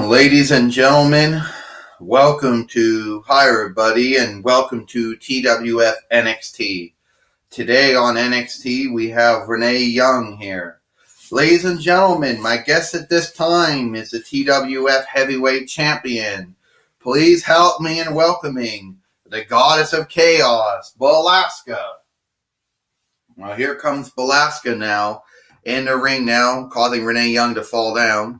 Ladies and gentlemen, welcome to everybody, and welcome to TWF NXT. Today on NXT, we have Renee Young here. Ladies and gentlemen, my guest at this time is the TWF Heavyweight Champion. Please help me in welcoming the Goddess of Chaos, Belasca. Well, here comes Belasca now, in the ring now, causing Renee Young to fall down.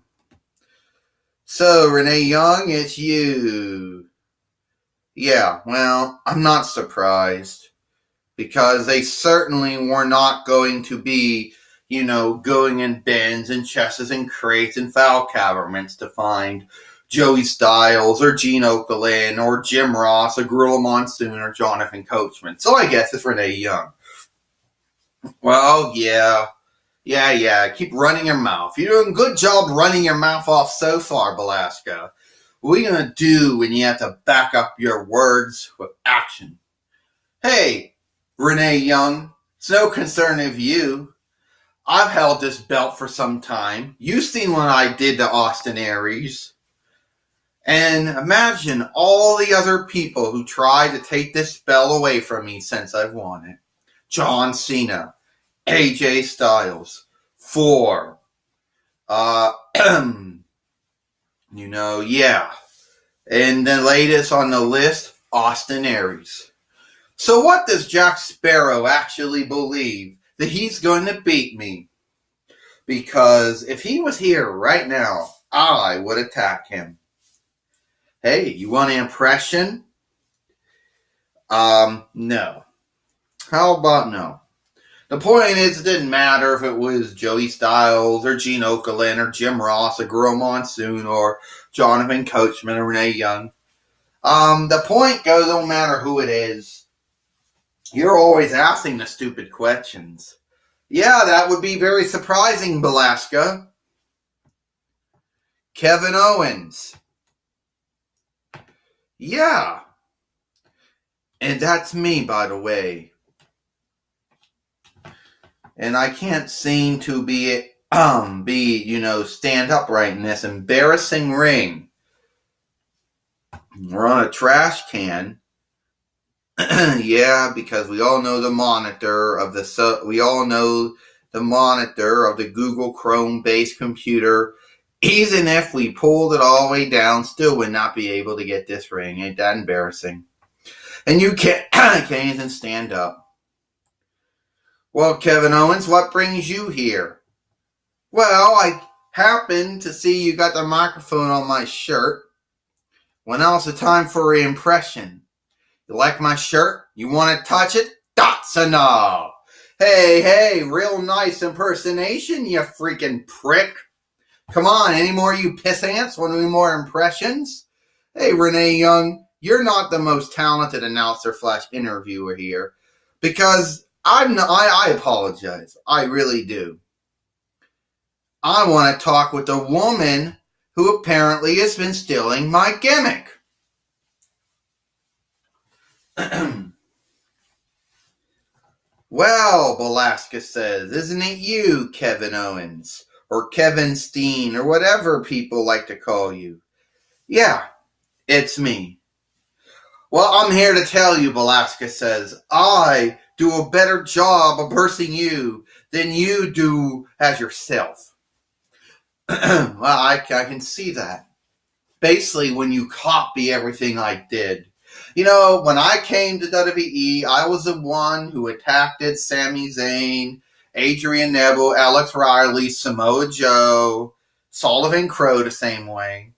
So, Renee Young, it's you. Yeah, well, I'm not surprised. Because they certainly were not going to be, going in bins and chests and crates and file cabinets to find Joey Styles or Gene Okerlund or Jim Ross or Gorilla Monsoon or Jonathan Coachman. So I guess it's Renee Young. Well, yeah. Keep running your mouth. You're doing a good job running your mouth off so far, Belasca. What are you going to do when you have to back up your words with action? Hey, Renee Young, it's no concern of you. I've held this belt for some time. You've seen what I did to Austin Aries. And imagine all the other people who tried to take this belt away from me since I've won it. John Cena, AJ Styles, Ford. And the latest on the list, Austin Aries. So what does Jack Sparrow actually believe? That he's going to beat me? Because if he was here right now, I would attack him. Hey, you want an impression? No. How about no? The point is, it didn't matter if it was Joey Styles or Gene Okerlund or Jim Ross or Gorilla Monsoon or Jonathan Coachman or Renee Young. The point goes, no matter who it is. You're always asking the stupid questions. Yeah, that would be very surprising, Belasca. Kevin Owens. Yeah. And that's me, by the way. And I can't seem to stand upright in this embarrassing ring. We're on a trash can. Yeah, because we all know the monitor of the Google Chrome based computer. Even if we pulled it all the way down, still would not be able to get this ring. Ain't that embarrassing? And you can't even stand up. Well, Kevin Owens, what brings you here? Well, I happened to see you got the microphone on my shirt. Well, now it's the time for an impression. You like my shirt? You want to touch it? That's enough. Hey, real nice impersonation, you freaking prick. Come on, any more you piss ants? Want any more impressions? Hey, Renee Young, you're not the most talented announcer / interviewer here. Because I apologize. I really do. I want to talk with the woman who apparently has been stealing my gimmick. Well, Belasca says, isn't it you, Kevin Owens? Or Kevin Steen, or whatever people like to call you. Yeah, it's me. Well, I'm here to tell you, Belasca says, I do a better job of versing you than you do as yourself. Well, I can see that. Basically, when you copy everything I did. When I came to WWE, I was the one who attacked Sami Zayn, Adrian Neville, Alex Riley, Samoa Joe, Sullivan Crowe the same way.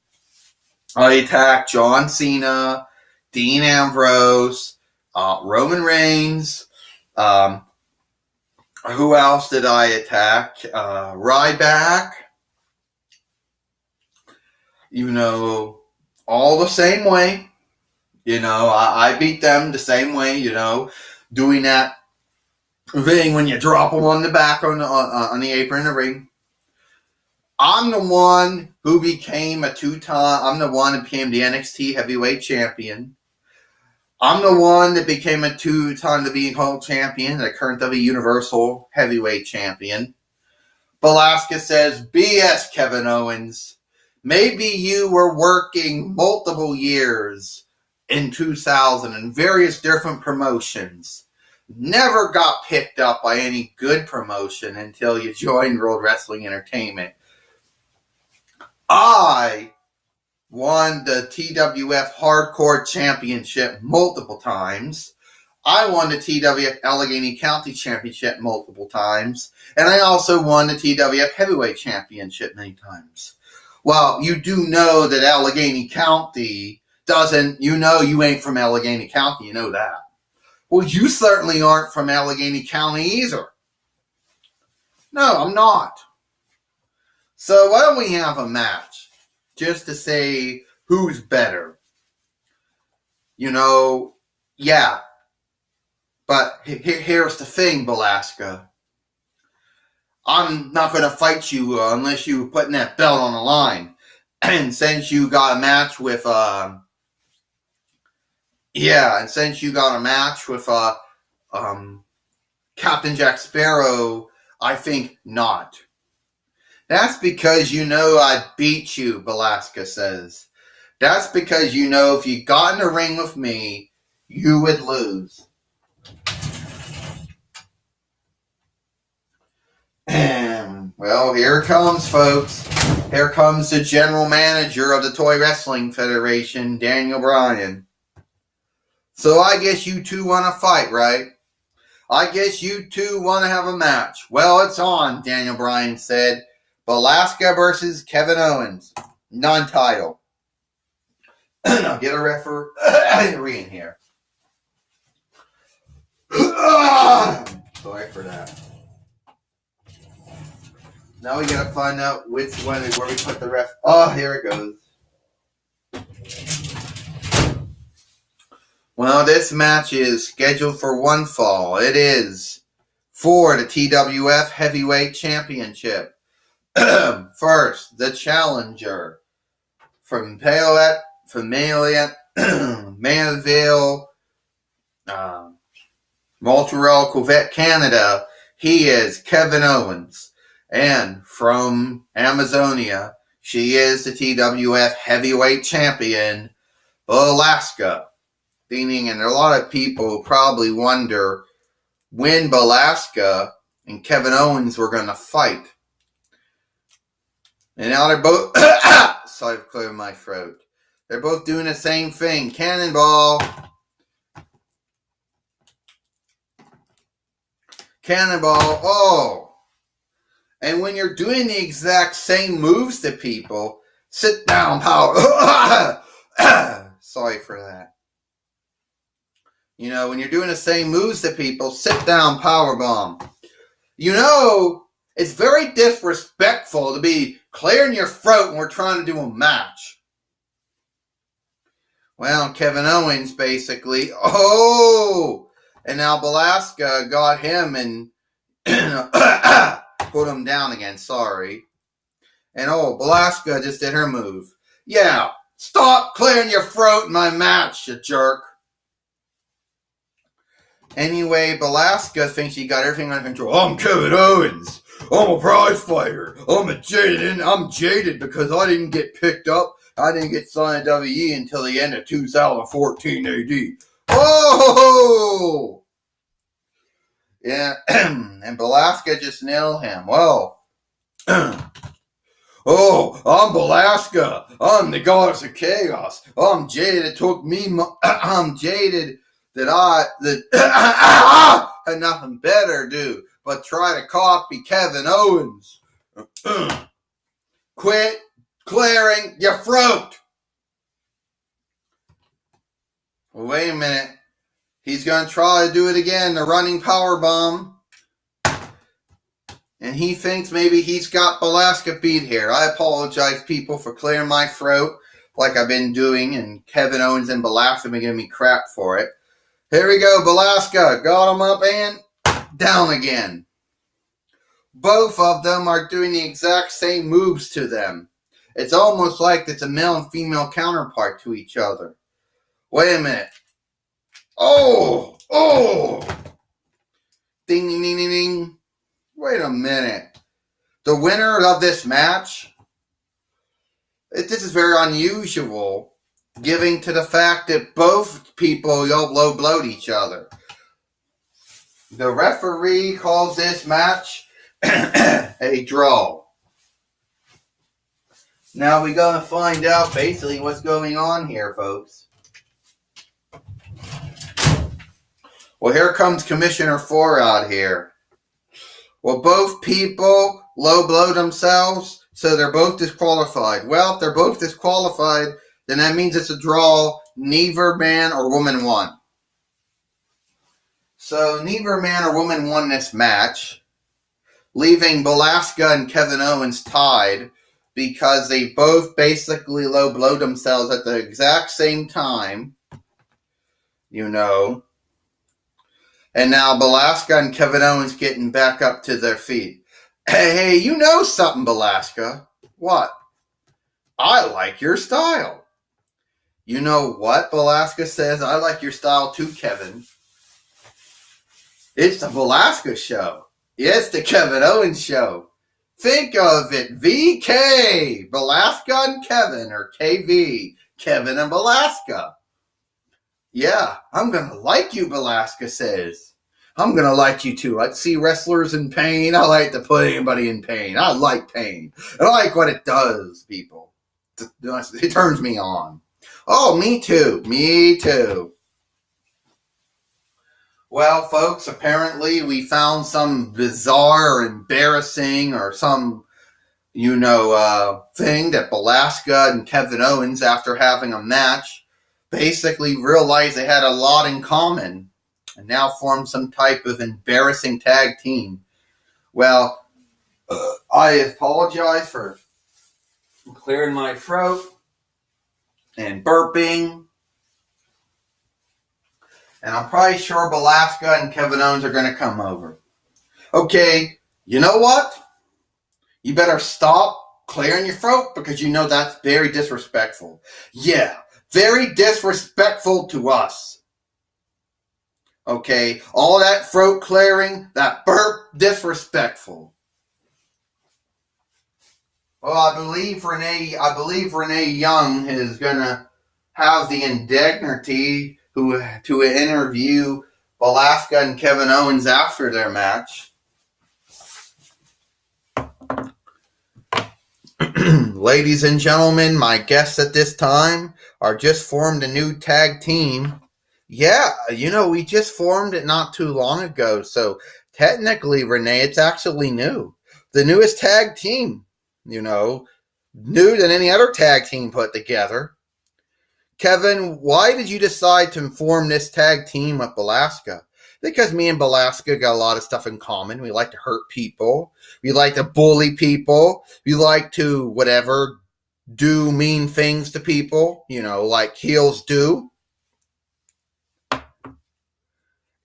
I attacked John Cena, Dean Ambrose, Roman Reigns. Who else did I attack? Ryback. All the same way. I beat them the same way, doing that thing when you drop them on the back on the apron in the ring. I'm the one who became I'm the one who became the NXT Heavyweight Champion. I'm the one that became a 2-time WWE World Champion, the current WWE Universal Heavyweight Champion. Velasquez says, BS, Kevin Owens. Maybe you were working multiple years in 2000 in various different promotions. Never got picked up by any good promotion until you joined World Wrestling Entertainment. I won the TWF Hardcore Championship multiple times. I won the TWF Allegheny County Championship multiple times. And I also won the TWF Heavyweight Championship many times. Well, you do know that Allegheny County doesn't, you ain't from Allegheny County, you know that. Well, you certainly aren't from Allegheny County either. No, I'm not. So why don't we have a match? Just to say who's better. Yeah. But here's the thing, Velasquez. I'm not going to fight you unless you're putting that belt on the line. And since you got a match with, Captain Jack Sparrow, I think not. That's because I'd beat you, Velasquez says. That's because if you got in the ring with me, you would lose. Well, here it comes, folks. Here comes the general manager of the Toy Wrestling Federation, Daniel Bryan. So I guess you two want to fight, right? I guess you two want to have a match. Well, it's on, Daniel Bryan said. Velasquez versus Kevin Owens. Non-title. Now get a referee in here. Sorry for that. Now we gotta find out which one is where we put the ref. Oh, here it goes. Well, this match is scheduled for one fall. It is for the TWF Heavyweight Championship. First, the challenger from Manville, Montreal, Quebec, Canada. He is Kevin Owens. And from Amazonia, she is the TWF Heavyweight Champion, Velasquez. And a lot of people probably wonder when Velasquez and Kevin Owens were going to fight. And now they're both... Sorry for clearing my throat. They're both doing the same thing. Cannonball. Cannonball. Oh. And when you're doing the exact same moves to people, sit down, power. Sorry for that. When you're doing the same moves to people, sit down, powerbomb. It's very disrespectful to be clearing your throat when we're trying to do a match. Well, Kevin Owens basically, and now Velasquez got him and put him down again, sorry. And Velasquez just did her move. Yeah, stop clearing your throat in my match, you jerk. Anyway, Velasquez thinks he got everything under control. I'm Kevin Owens. I'm a prize fighter. I'm jaded because I didn't get picked up. I didn't get signed to WWE until the end of 2014 AD. Oh! Yeah, and Velasquez just nailed him. Well, I'm Velasquez. I'm the goddess of chaos. I'm jaded. It took me. I'm jaded that I had nothing better to do but try to copy Kevin Owens. Quit clearing your throat. Well, wait a minute. He's going to try to do it again, the running power bomb. And he thinks maybe he's got Velasquez beat here. I apologize, people, for clearing my throat like I've been doing, and Kevin Owens and Velasquez have been giving me crap for it. Here we go, Velasquez. Got him up and down again. Both of them are doing the exact same moves to them. It's almost like it's a male and female counterpart to each other. Wait a minute. Oh! Oh! Ding, ding, ding, ding, ding. Wait a minute. The winner of this match, this is very unusual, given to the fact that both people low blowed each other. The referee calls this match a draw. Now we're going to find out basically what's going on here, folks. Well, here comes Commissioner 4 out here. Well, both people low blow themselves, so they're both disqualified. Well, if they're both disqualified, then that means it's a draw. Neither man or woman won. So neither man or woman won this match, leaving Belasca and Kevin Owens tied because they both basically low blowed themselves at the exact same time, you know. And now Belasca and Kevin Owens getting back up to their feet. Hey, you know something, Belasca. What? I like your style. You know what? Belasca says, I like your style too, Kevin. It's the Belasca show. It's the Kevin Owens show. Think of it. VK. Belasca and Kevin, or KV. Kevin and Belasca. Yeah, I'm going to like you, Belasca says. I'm going to like you too. I see wrestlers in pain. I like to put anybody in pain. I like pain. I like what it does, people. It turns me on. Oh, me too. Me too. Well, folks, apparently we found some bizarre or embarrassing or some, thing that Belasca and Kevin Owens, after having a match, basically realized they had a lot in common and now formed some type of embarrassing tag team. Well, I apologize for clearing my throat and burping. And I'm probably sure Belasca and Kevin Owens are going to come over. Okay, you know what? You better stop clearing your throat because you know that's very disrespectful. Yeah, very disrespectful to us. Okay, all that throat clearing, that burp, disrespectful. Well, I believe Renee Young is going to have the indignity to interview Belasca and Kevin Owens after their match. Ladies and gentlemen, my guests at this time are just formed a new tag team. Yeah, we just formed it not too long ago, so technically, Renee, it's actually new. The newest tag team, new than any other tag team put together. Kevin, why did you decide to form this tag team with Belasca? Because me and Belasca got a lot of stuff in common. We like to hurt people. We like to bully people. We like to, do mean things to people, like heels do.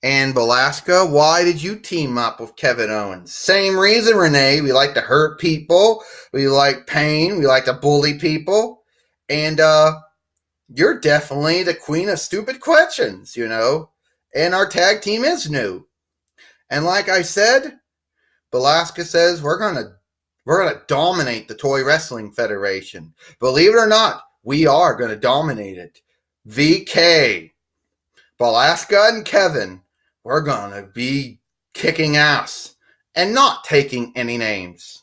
And Belasca, why did you team up with Kevin Owens? Same reason, Renee. We like to hurt people. We like pain. We like to bully people. And, you're definitely the queen of stupid questions, and our tag team is new. And like I said, Belasca says we're gonna dominate the Toy Wrestling Federation. Believe it or not, we are gonna dominate it. VK, Belasca and Kevin, we're gonna be kicking ass and not taking any names.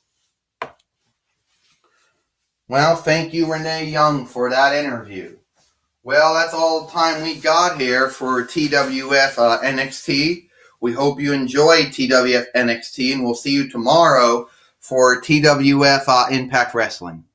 Well, thank you, Renee Young, for that interview. Well, that's all the time we got here for TWF NXT. We hope you enjoyed TWF NXT, and we'll see you tomorrow for TWF Impact Wrestling.